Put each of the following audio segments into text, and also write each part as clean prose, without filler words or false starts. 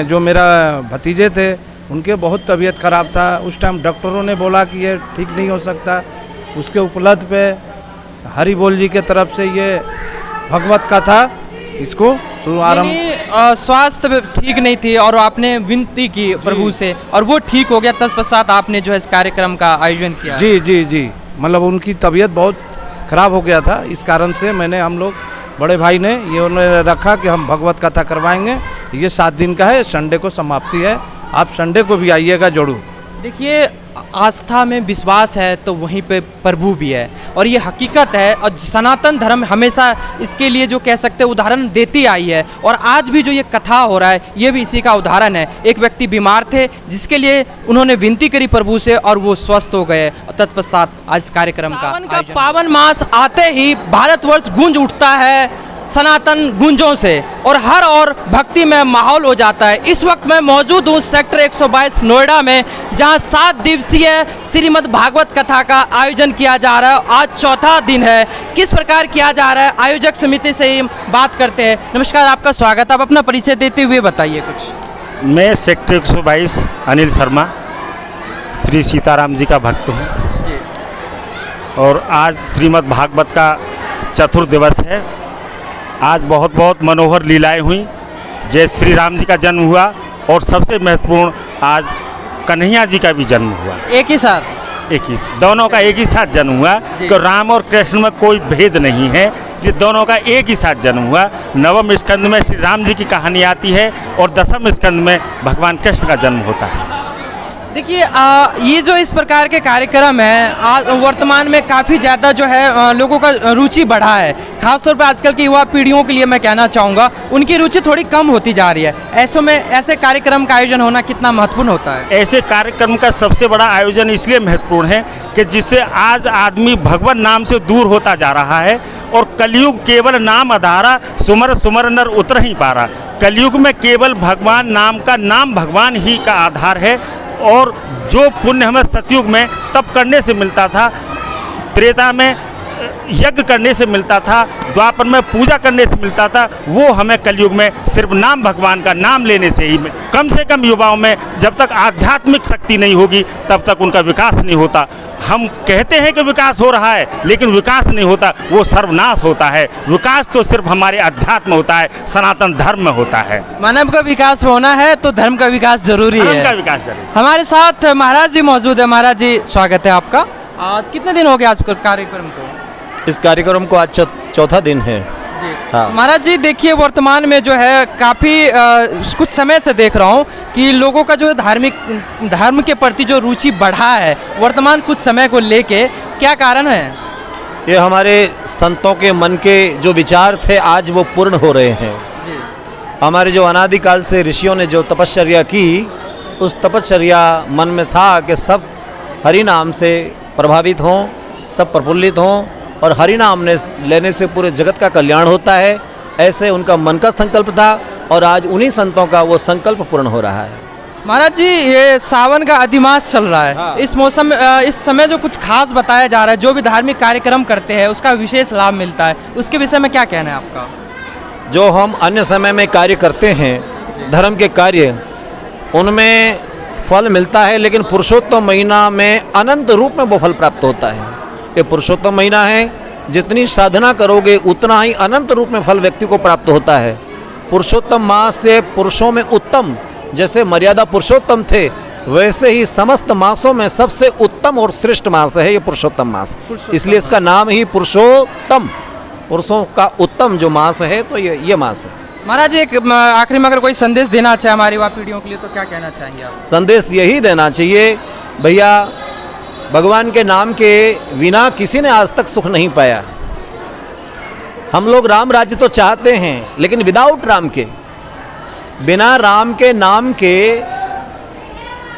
जो मेरा भतीजे थे उनके बहुत तबीयत ख़राब था। उस टाइम डॉक्टरों ने बोला कि ये ठीक नहीं हो सकता। उसके उपलब्ध पे हरि बोल जी के तरफ से ये भगवत कथा इसको शुभारंभ। स्वास्थ्य ठीक नहीं थी और आपने विनती की प्रभु से और वो ठीक हो गया, तत्पश्चात आपने जो है इस कार्यक्रम का आयोजन किया। जी जी जी, मतलब उनकी तबीयत बहुत ख़राब हो गया था, इस कारण से हम लोग बड़े भाई ने ये उन्होंने रखा कि हम भगवत कथा करवाएंगे। ये 7 दिन का है, संडे को समाप्ति है, आप संडे को भी आइएगा जरूर। देखिए, आस्था में विश्वास है तो वहीं पे प्रभु भी है और ये हकीकत है। और सनातन धर्म हमेशा इसके लिए जो कह सकते हैं उदाहरण देती आई है और आज भी जो ये कथा हो रहा है ये भी इसी का उदाहरण है। एक व्यक्ति बीमार थे जिसके लिए उन्होंने विनती करी प्रभु से और वो स्वस्थ हो गए और तत्पश्चात आज इस कार्यक्रम का पावन मास आते ही भारतवर्ष गूंज उठता है सनातन गुंजों से और हर और भक्ति में माहौल हो जाता है। इस वक्त मैं मौजूद हूँ सेक्टर 122 नोएडा में, जहाँ 7 दिवसीय श्रीमद् भागवत कथा का आयोजन किया जा रहा है। आज चौथा दिन है। किस प्रकार किया जा रहा है, आयोजक समिति से ही बात करते हैं। नमस्कार, आपका स्वागत। आप अपना परिचय देते हुए बताइए कुछ। मैं सेक्टर 122 अनिल शर्मा श्री सीताराम जी का भक्त हूँ जी। और आज श्रीमद् भागवत का चतुर्थ दिवस है। आज बहुत बहुत मनोहर लीलाएं हुई। जय श्री राम जी का जन्म हुआ और सबसे महत्वपूर्ण आज कन्हैया जी का भी जन्म हुआ। एक ही साथ, दोनों का एक ही साथ जन्म हुआ कि राम और कृष्ण में कोई भेद नहीं है, ये दोनों का एक ही साथ जन्म हुआ। नवम स्कंद में श्री राम जी की कहानी आती है और दसम स्कंद में भगवान कृष्ण का जन्म होता है। देखिए, ये जो इस प्रकार के कार्यक्रम है वर्तमान में काफ़ी ज़्यादा जो है लोगों का रुचि बढ़ा है। खासतौर पर आजकल की युवा पीढ़ियों के लिए मैं कहना चाहूँगा उनकी रुचि थोड़ी कम होती जा रही है। ऐसों में ऐसे कार्यक्रम का आयोजन होना कितना महत्वपूर्ण होता है? ऐसे कार्यक्रम का सबसे बड़ा आयोजन इसलिए महत्वपूर्ण है कि जिससे आज आदमी भगवान नाम से दूर होता जा रहा है और कलयुग केवल नाम आधारा, सुमर सुमर नर उतर ही पारा। कलयुग में केवल भगवान नाम का, नाम भगवान ही का आधार है और जो पुण्य हमें सतयुग में तप करने से मिलता था, त्रेता में यज्ञ करने से मिलता था, द्वापर में पूजा करने से मिलता था, वो हमें कलयुग में सिर्फ नाम भगवान का नाम लेने से ही। कम से कम युवाओं में जब तक आध्यात्मिक शक्ति नहीं होगी तब तक उनका विकास नहीं होता। हम कहते हैं कि विकास हो रहा है लेकिन विकास नहीं होता, वो सर्वनाश होता है। विकास तो सिर्फ हमारे अध्यात्म होता है, सनातन धर्म में होता है। मानव का विकास होना है तो धर्म का विकास जरूरी है। धर्म का विकास जरूरी। हमारे साथ महाराज जी मौजूद है। महाराज जी, स्वागत है आपका। कितने दिन हो गए आज कार्यक्रम को? इस कार्यक्रम को आज चौथा दिन है जी। हाँ। महाराज जी, देखिए वर्तमान में जो है काफ़ी कुछ समय से देख रहा हूँ कि लोगों का जो है धर्म के प्रति जो रुचि बढ़ा है वर्तमान कुछ समय को लेके, क्या कारण है? ये हमारे संतों के मन के जो विचार थे आज वो पूर्ण हो रहे हैं जी। हमारे जो अनादिकाल से ऋषियों ने जो तपश्चर्या की, उस तपश्चर्या मन में था कि सब हरि नाम से प्रभावित हों, सब प्रफुल्लित हों और हरि नाम ने लेने से पूरे जगत का कल्याण होता है। ऐसे उनका मन का संकल्प था और आज उन्हीं संतों का वो संकल्प पूर्ण हो रहा है। महाराज जी, ये सावन का अधिमास चल रहा है। हाँ। इस मौसम इस समय जो कुछ खास बताया जा रहा है, जो भी धार्मिक कार्यक्रम करते हैं उसका विशेष लाभ मिलता है, उसके विषय में क्या कहना है आपका? जो हम अन्य समय में कार्य करते हैं धर्म के कार्य, उनमें फल मिलता है, लेकिन पुरुषोत्तम महीना में अनंत रूप में वो फल प्राप्त होता है। ये पुरुषोत्तम महीना है, जितनी साधना करोगे उतना ही अनंत रूप में फल व्यक्ति को प्राप्त होता है। पुरुषोत्तम मास से पुरुषों में उत्तम, जैसे मर्यादा पुरुषोत्तम थे, वैसे ही समस्त मासों में सबसे उत्तम और श्रेष्ठ मास है ये पुरुषोत्तम मास। इसलिए इसका नाम ही पुरुषोत्तम, पुरुषों का उत्तम जो मास है, तो ये मास है। महाराज, एक आखिरी में अगर कोई संदेश देना चाहे हमारी युवा पीढ़ियों के लिए तो क्या कहना चाहेंगे आप? संदेश यही देना चाहिए, भैया भगवान के नाम के बिना किसी ने आज तक सुख नहीं पाया। हम लोग राम राज्य तो चाहते हैं, लेकिन विदाउट राम के, बिना राम के नाम के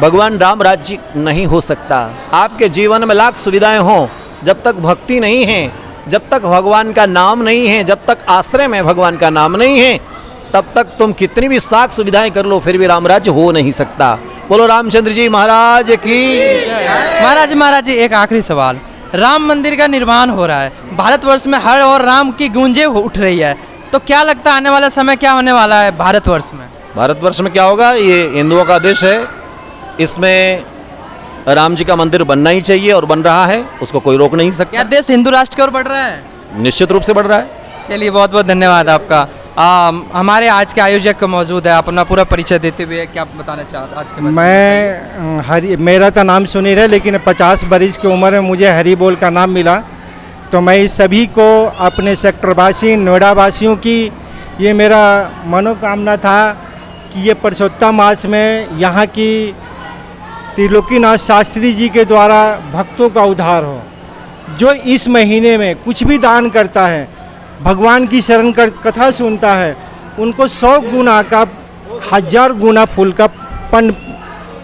भगवान राम राज्य नहीं हो सकता। आपके जीवन में लाख सुविधाएं हों, जब तक भक्ति नहीं है, जब तक भगवान का नाम नहीं है, जब तक आश्रय में भगवान का नाम नहीं है, तब तक तुम कितनी भी साख सुविधाएं कर लो फिर भी राम राज्य हो नहीं सकता। बोलो रामचंद्र जी महाराज की। महाराज जी, एक आखिरी सवाल। राम मंदिर का निर्माण हो रहा है, भारतवर्ष में हर और राम की गूंजें उठ रही है, तो क्या लगता है आने वाला समय क्या होने वाला है भारतवर्ष में? भारतवर्ष में क्या होगा, ये हिंदुओं का देश है, इसमें राम जी का मंदिर बनना ही चाहिए और बन रहा है, उसको कोई रोक नहीं क्या सकता। देश हिंदू राष्ट्र की ओर बढ़ रहा है? निश्चित रूप से बढ़ रहा है। चलिए, बहुत बहुत धन्यवाद आपका। हमारे आज के आयोजक मौजूद है, अपना पूरा परिचय देते हुए क्या बताना चाहते आज के मैं मेरा तो नाम सुनील है, लेकिन 50 बरस की उम्र में मुझे हरी बोल का नाम मिला, तो मैं इस सभी को अपने सेक्टरवासी नोएडा वासियों की ये मेरा मनोकामना था कि ये पुरुषोत्तम मास में यहाँ की त्रिलोकीनाथ शास्त्री जी के द्वारा भक्तों का उद्धार हो। जो इस महीने में कुछ भी दान करता है, भगवान की शरण कथा सुनता है, उनको 100 गुना का 1000 गुना फूल का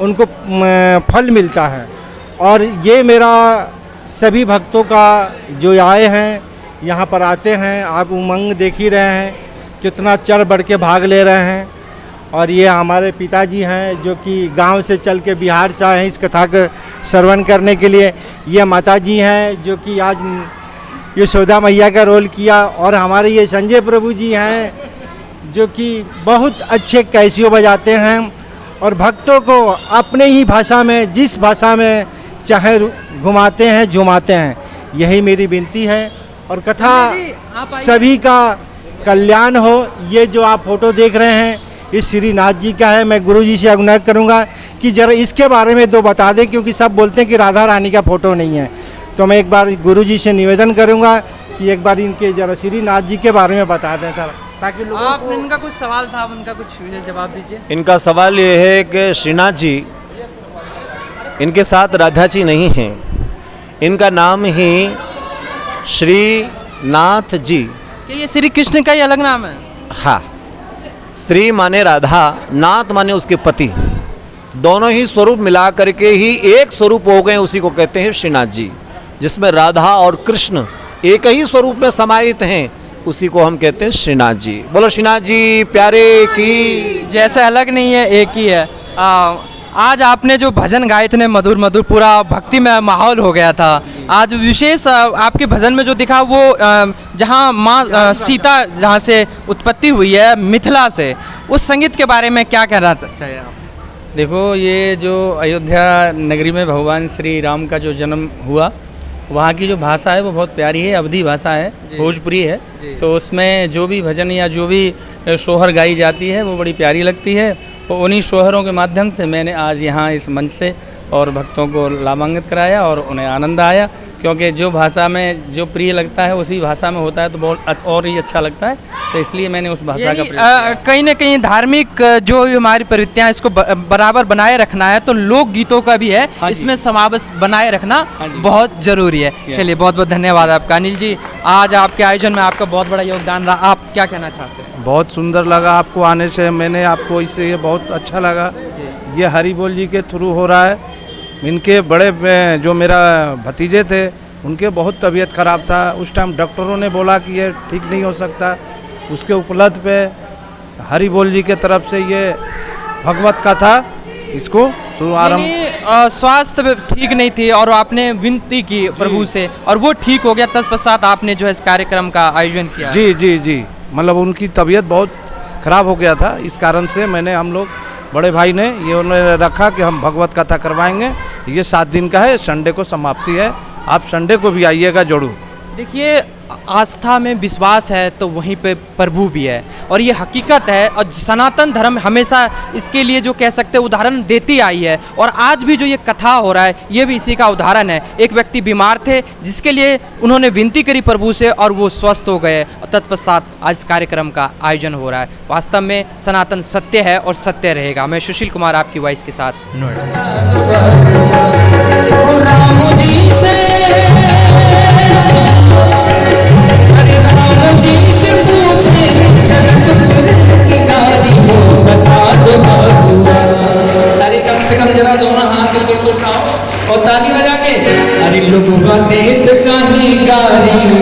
उनको फल मिलता है। और ये मेरा सभी भक्तों का जो आए हैं, यहाँ पर आते हैं, आप उमंग देख ही रहे हैं, कितना चढ़ बढ़ के भाग ले रहे हैं। और ये हमारे पिताजी हैं जो कि गांव से चल के बिहार से आए हैं इस कथा का श्रवण करने के लिए। ये माताजी हैं जो कि आज यशोदा मैया का रोल किया। और हमारे ये संजय प्रभु जी हैं जो कि बहुत अच्छे कैसियो बजाते हैं और भक्तों को अपने ही भाषा में, जिस भाषा में चाहे घुमाते हैं, झुमाते हैं। यही मेरी विनती है और कथा सभी का कल्याण हो। ये जो आप फोटो देख रहे हैं, इस श्रीनाथ जी का है। मैं गुरु जी से अनुरोध करूँगा कि ज़रा इसके बारे में 2 बता दें, क्योंकि सब बोलते हैं कि राधा रानी का फ़ोटो नहीं है। तो मैं एक बार गुरु जी से निवेदन करूँगा कि एक बार इनके ज़रा श्रीनाथ जी के बारे में बता दें ताकि लोगों आप को। इनका कुछ सवाल था, उनका कुछ जवाब दीजिए। इनका सवाल ये है कि श्रीनाथ जी, इनके साथ राधा जी नहीं हैं, इनका नाम ही श्रीनाथ जी। क्या ये श्री कृष्ण का ही अलग नाम है? हाँ, श्री माने राधा, नाथ माने उसके पति, दोनों ही स्वरूप मिला करके ही एक स्वरूप हो गए, उसी को कहते हैं श्रीनाथ जी। जिसमें राधा और कृष्ण एक ही स्वरूप में समाहित हैं, उसी को हम कहते हैं श्रीनाथ जी। बोलो श्रीनाथ जी प्यारे की। जैसे अलग नहीं है, एक ही है। आज आपने जो भजन गाए थे मधुर मधुर, पूरा भक्ति में माहौल हो गया था। आज विशेष आपके भजन में जो दिखा वो जहाँ माँ सीता जहाँ से उत्पत्ति हुई है, मिथिला से, उस संगीत के बारे में क्या कहना चाहिए आप? देखो, ये जो अयोध्या नगरी में भगवान श्री राम का जो जन्म हुआ, वहाँ की जो भाषा है वो बहुत प्यारी है, अवधी भाषा है, भोजपुरी है। तो उसमें जो भी भजन या जो भी सोहर गाई जाती है वो बड़ी प्यारी लगती है। तो उन्हीं सोहरों के माध्यम से मैंने आज यहाँ इस मंच से और भक्तों को लाभान्वित कराया और उन्हें आनंद आया, क्योंकि जो भाषा में जो प्रिय लगता है उसी भाषा में होता है तो बहुत और ही अच्छा लगता है। तो इसलिए मैंने उस भाषा का प्रयोग कहीं ना कहीं धार्मिक जो भी हमारी प्रवृत्तियाँ, इसको बराबर बनाए रखना है, तो लोक गीतों का भी है, इसमें समावेश बनाए रखना बहुत जरूरी है। चलिए, बहुत बहुत धन्यवाद आपका। अनिल जी, आज आपके आयोजन में आपका बहुत बड़ा योगदान रहा, आप क्या कहना चाहते हैं? बहुत सुंदर लगा आपको आने से, मैंने आपको इससे ये बहुत अच्छा लगा। ये हरी बोल जी के थ्रू हो रहा है। इनके बड़े जो मेरा भतीजे थे, उनके बहुत तबीयत ख़राब था। उस टाइम डॉक्टरों ने बोला कि ये ठीक नहीं हो सकता। उसके उपलब्ध पे हरी बोल जी के तरफ से ये भगवत कथा इसको शुभारंभ। स्वास्थ्य ठीक नहीं थी और आपने विनती की प्रभु से और वो ठीक हो गया। तत्पश्चात आपने जो है इस कार्यक्रम का आयोजन किया। जी जी जी, मतलब उनकी तबीयत बहुत ख़राब हो गया था, इस कारण से हम लोग बड़े भाई ने ये उन्होंने रखा कि हम भगवत कथा करवाएंगे। ये 7 दिन का है, संडे को समाप्ति है। आप संडे को भी आइएगा जरूर। देखिए, आस्था में विश्वास है तो वहीं पे प्रभु भी है, और ये हकीकत है। और सनातन धर्म हमेशा इसके लिए जो कह सकते हैं उदाहरण देती आई है, और आज भी जो ये कथा हो रहा है ये भी इसी का उदाहरण है। एक व्यक्ति बीमार थे जिसके लिए उन्होंने विनती करी प्रभु से और वो स्वस्थ हो गए, और तत्पश्चात आज इस कार्यक्रम का आयोजन हो रहा है। वास्तव में सनातन सत्य है और सत्य रहेगा। मैं सुशील कुमार आपकी वॉइस के साथ नोएडा। कम से कम जरा दोनों हाथ ऊपर उठाओ और ताली बजा के। अरे लोगों का देत कहीं गारी